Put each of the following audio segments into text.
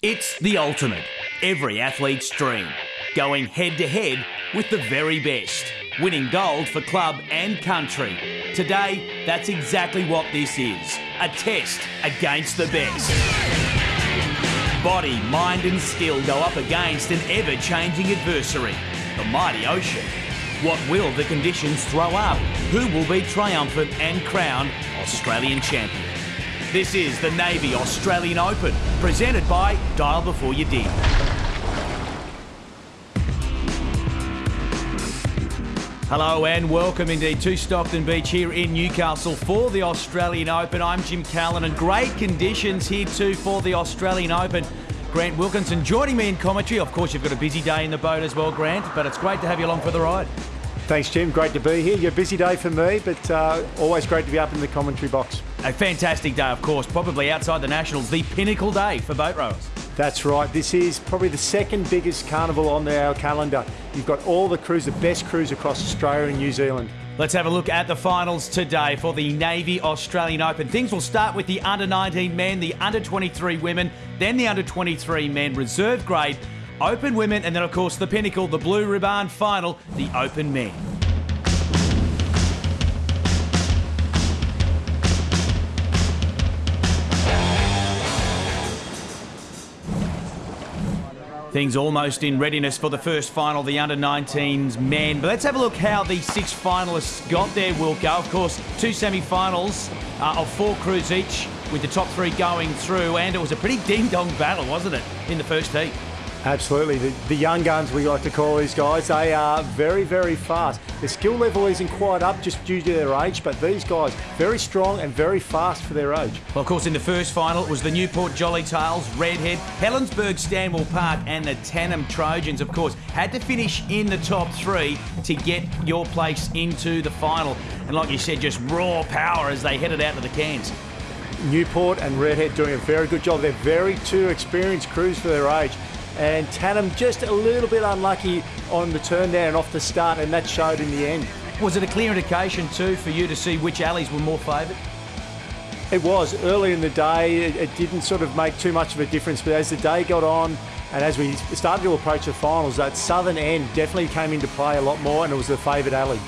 It's the ultimate, every athlete's dream. Going head to head with the very best. Winning gold for club and country. Today, that's exactly what this is. A test against the best. Body, mind and skill go up against an ever-changing adversary, the mighty ocean. What will the conditions throw up? Who will be triumphant and crowned Australian champion? This is the Navy Australian Open, presented by Dial Before You Dig. Hello and welcome indeed to Stockton Beach here in Newcastle for the Australian Open. I'm Jim Callan and great conditions here too for the Australian Open. Grant Wilkinson joining me in commentary. Of course, you've got a busy day in the boat as well, Grant, but it's great to have you along for the ride. Thanks, Jim. Great to be here. You're a busy day for me, but always great to be up in the commentary box. A fantastic day, of course, probably outside the Nationals, the pinnacle day for boat rowers. That's right. This is probably the second biggest carnival on our calendar. You've got all the crews, the best crews across Australia and New Zealand. Let's have a look at the finals today for the Navy Australian Open. Things will start with the under-19 men, the under-23 women, then the under-23 men, reserve grade, open women, and then, of course, the pinnacle, the blue ribbon final, the open men. Things almost in readiness for the first final, the under-19s men. But let's have a look how the six finalists got there, Wilco. Of course, two semi-finals of four crews each, with the top three going through. And it was a pretty ding-dong battle, wasn't it, in the first heat? Absolutely. The young guns, we like to call these guys, they are very, very fast. Their skill level isn't quite up just due to their age, but these guys, very strong and very fast for their age. Well, of course, in the first final, it was the Newport Jolly Tails, Redhead, Helensburgh Stanwell Park, and the Tanham Trojans, of course, had to finish in the top three to get your place into the final. And like you said, just raw power as they headed out to the cans. Newport and Redhead doing a very good job. They're very two experienced crews for their age. And Tanham just a little bit unlucky on the turn there and off the start, and that showed in the end. Was it a clear indication too for you to see which alleys were more favoured? It was. Early in the day, it didn't sort of make too much of a difference, but as the day got on and as we started to approach the finals, that southern end definitely came into play a lot more, and it was the favoured alley.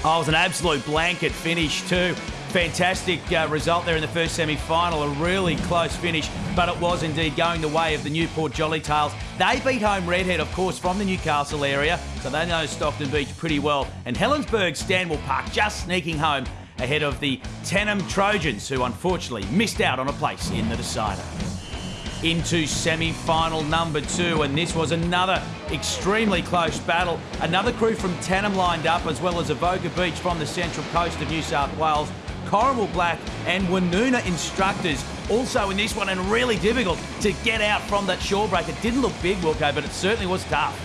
Oh, it was an absolute blanket finish too. Fantastic result there in the first semi-final, a really close finish, but it was indeed going the way of the Newport Jolly Tails. They beat home Redhead, of course, from the Newcastle area, so they know Stockton Beach pretty well. And Helensburgh Stanwell Park just sneaking home ahead of the Tanham Trojans, who unfortunately missed out on a place in the decider. Into semi-final number two, and this was another extremely close battle. Another crew from Tanham lined up, as well as Avoca Beach from the central coast of New South Wales. Corrimal Black and Woonona Instructors also in this one, and really difficult to get out from that shore break. It didn't look big, Wilco, but it certainly was tough.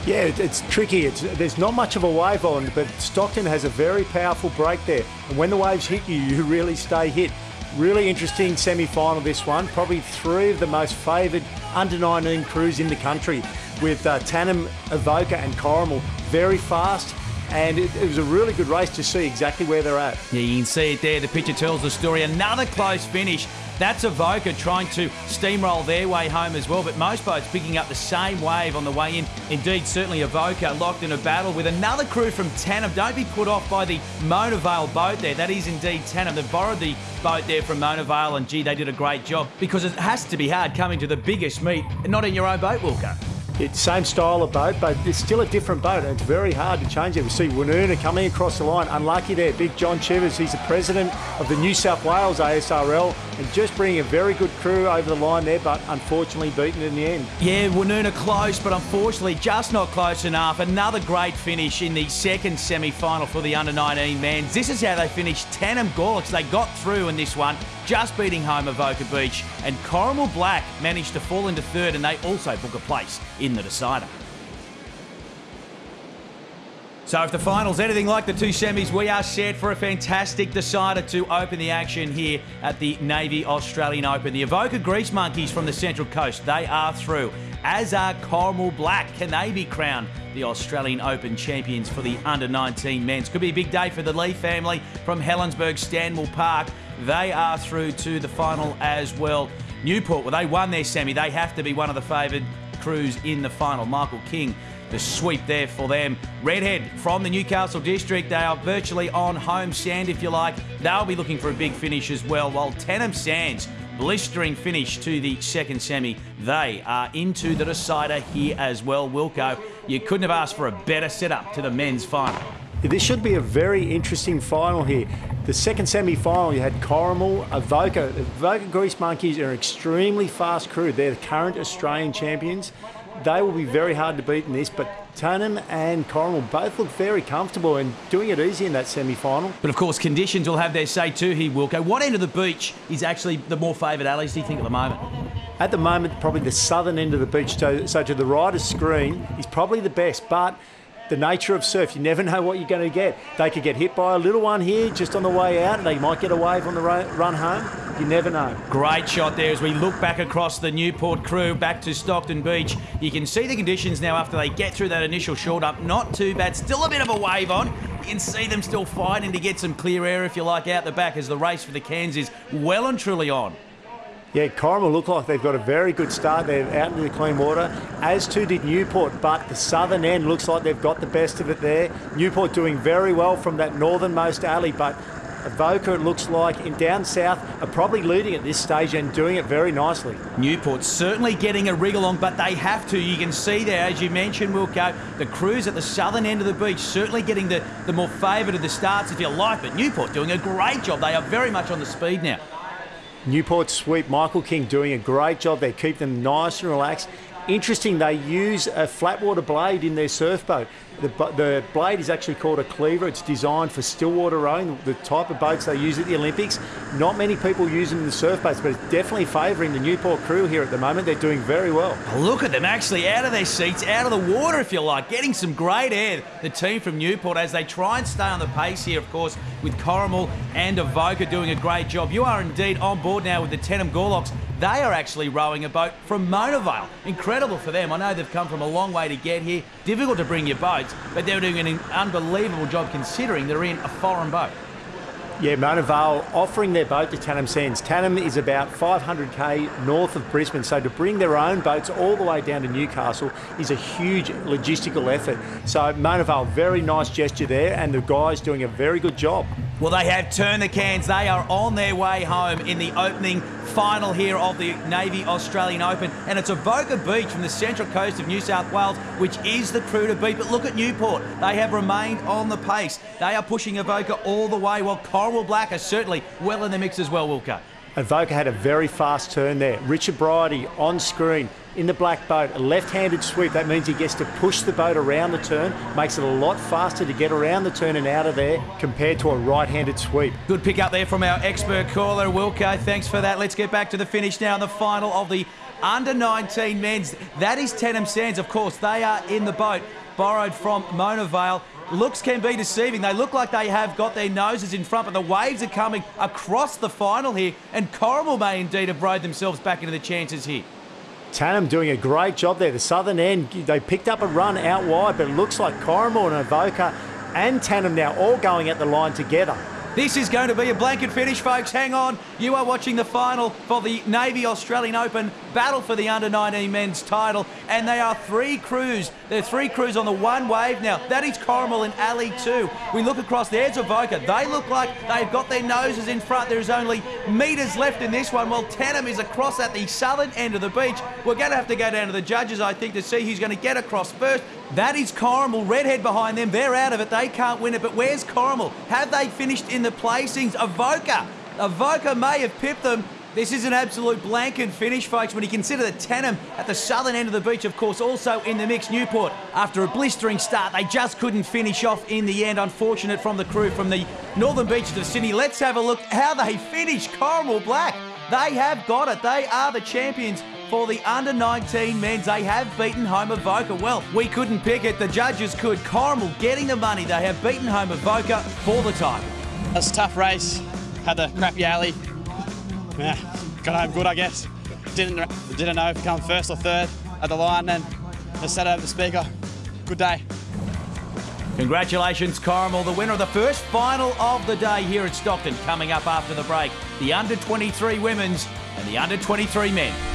Yeah, it's tricky. There's not much of a wave on, but Stockton has a very powerful break there. And when the waves hit you, you really stay hit. Really interesting semi-final, this one. Probably three of the most favoured under-19 crews in the country, with Tanham, Avoca and Corrimal. Very fast. And it was a really good race to see exactly where they're at. Yeah, you can see it there. The picture tells the story. Another close finish. That's Avoca trying to steamroll their way home as well, but most boats picking up the same wave on the way in. Indeed, certainly Avoca locked in a battle with another crew from Tanham. Don't be put off by the Mona Vale boat there. That is indeed Tanham. They've borrowed the boat there from Mona Vale, and gee, they did a great job, because it has to be hard coming to the biggest meet and not in your own boat, Wilco. It's same style of boat, but it's still a different boat, and it's very hard to change it. We see Woonona coming across the line, unlucky there. Big John Chivers, he's the president of the New South Wales ASRL, and just bringing a very good crew over the line there, but unfortunately beaten in the end. Yeah, Woonona close, but unfortunately just not close enough. Another great finish in the second semi-final for the under-19 men. This is how they finished. Tanham Gorlix, they got through in this one, just beating home Avoca Beach, and Corrimal Black managed to fall into third, and they also book a place in the decider. So if the final's anything like the two semis, we are set for a fantastic decider to open the action here at the Navy Australian Open. The Avoca Grease Monkeys from the Central Coast, they are through, as are Corrimal Black. Can they be crowned the Australian Open champions for the under-19 men's? Could be a big day for the Lee family from Helensburgh Stanwell Park. They are through to the final as well. Newport, well, they won their semi. They have to be one of the favoured crews in the final. Michael King, the sweep there for them. Redhead from the Newcastle district. They are virtually on home sand, if you like. They'll be looking for a big finish as well, while Tenham Sands, blistering finish to the second semi. They are into the decider here as well. Wilco, you couldn't have asked for a better setup to the men's final. This should be a very interesting final here. The second semi-final, you had Corrimal, Avoca. The Avoca Grease Monkeys are an extremely fast crew. They're the current Australian champions. They will be very hard to beat in this, but Tenham and Corrimal both look very comfortable and doing it easy in that semi-final. But of course, conditions will have their say too here, Wilco. What end of the beach is actually the more favoured alleys, do you think, at the moment? At the moment, probably the southern end of the beach, so to the rider's screen is probably the best, but the nature of surf, you never know what you're going to get. They could get hit by a little one here just on the way out, and they might get a wave on the run home. You never know. Great shot there as we look back across the Newport crew back to Stockton Beach. You can see the conditions now after they get through that initial short up. Not too bad. Still a bit of a wave on. You can see them still fighting to get some clear air, if you like, out the back as the race for the cans is well and truly on. Yeah, Corrimal look like they've got a very good start. They're out into the clean water, as too did Newport, but the southern end looks like they've got the best of it there. Newport doing very well from that northernmost alley, but Avoca, it looks like, in down south, are probably leading at this stage and doing it very nicely. Newport certainly getting a rig along, but they have to. You can see there, as you mentioned, Wilco, the crews at the southern end of the beach certainly getting the more favoured of the starts, if you like, but Newport doing a great job. They are very much on the speed now. Newport sweep, Michael King doing a great job. They keep them nice and relaxed. Interesting, they use a flat water blade in their surf boat. The blade is actually called a cleaver. It's designed for stillwater rowing, the type of boats they use at the Olympics. Not many people use them in the surf boats, but it's definitely favouring the Newport crew here at the moment. They're doing very well. Look at them actually out of their seats, out of the water, if you like, getting some great air. The team from Newport as they try and stay on the pace here, of course, with Corrimal and Avoca doing a great job. You are indeed on board now with the Tenham Gorlocks. They are actually rowing a boat from Mona Vale. Incredible for them. I know they've come from a long way to get here. Difficult to bring your boats, but they're doing an unbelievable job considering they're in a foreign boat. Yeah, Mona Vale offering their boat to Tenham Sands. Tenham is about 500k north of Brisbane, so to bring their own boats all the way down to Newcastle is a huge logistical effort. So Mona Vale, very nice gesture there, and the guys doing a very good job. Well, they have turned the cans. They are on their way home in the opening final here of the Navy Australian Open. And it's Avoca Beach from the central coast of New South Wales, which is the crew to beat. But look at Newport. They have remained on the pace. They are pushing Avoca all the way, while Corrimal Black are certainly well in the mix as well, Wilco. Avoca had a very fast turn there. Richard Bridie on screen in the black boat, a left-handed sweep. That means he gets to push the boat around the turn, makes it a lot faster to get around the turn and out of there compared to a right-handed sweep. Good pick up there from our expert caller, Wilco. Thanks for that. Let's get back to the finish now in the final of the under-19 men's. That is Tenham Sands, of course. They are in the boat, borrowed from Mona Vale. Looks can be deceiving. They look like they have got their noses in front, but the waves are coming across the final here, and Corrimal may indeed have rowed themselves back into the chances here. Tenham doing a great job there. The southern end, they picked up a run out wide, but it looks like Corrimal and Avoca and Tenham now all going at the line together. This is going to be a blanket finish, folks. Hang on. You are watching the final for the Navy Australian Open battle for the under-19 men's title. And they are three crews. There are three crews on the one wave now. That is Corrimal and Ali 2. We look across, there's Avoca. They look like they've got their noses in front. There's only metres left in this one, while Tenham is across at the southern end of the beach. We're going to have to go down to the judges, I think, to see who's going to get across first. That is Corrimal, redhead behind them. They're out of it. They can't win it. But where's Corrimal? Have they finished in the placings? Avoca may have pipped them. This is an absolute blanket finish, folks, when you consider that Tenham at the southern end of the beach, of course, also in the mix. Newport, after a blistering start, they just couldn't finish off in the end. Unfortunate from the crew from the northern beaches of Sydney. Let's have a look how they finished. Corrimal Black, they have got it. They are the champions for the under-19 men's. They have beaten home Avoca. Well, we couldn't pick it. The judges could. Corrimal getting the money. They have beaten home Avoca for the title. It was a tough race. Had the crappy alley. Yeah, got home good, I guess. Didn't know if we come first or third at the line, and just sat over the speaker. Good day. Congratulations, Corrimal, the winner of the first final of the day here at Stockton. Coming up after the break, the under-23 women's And the under 23 men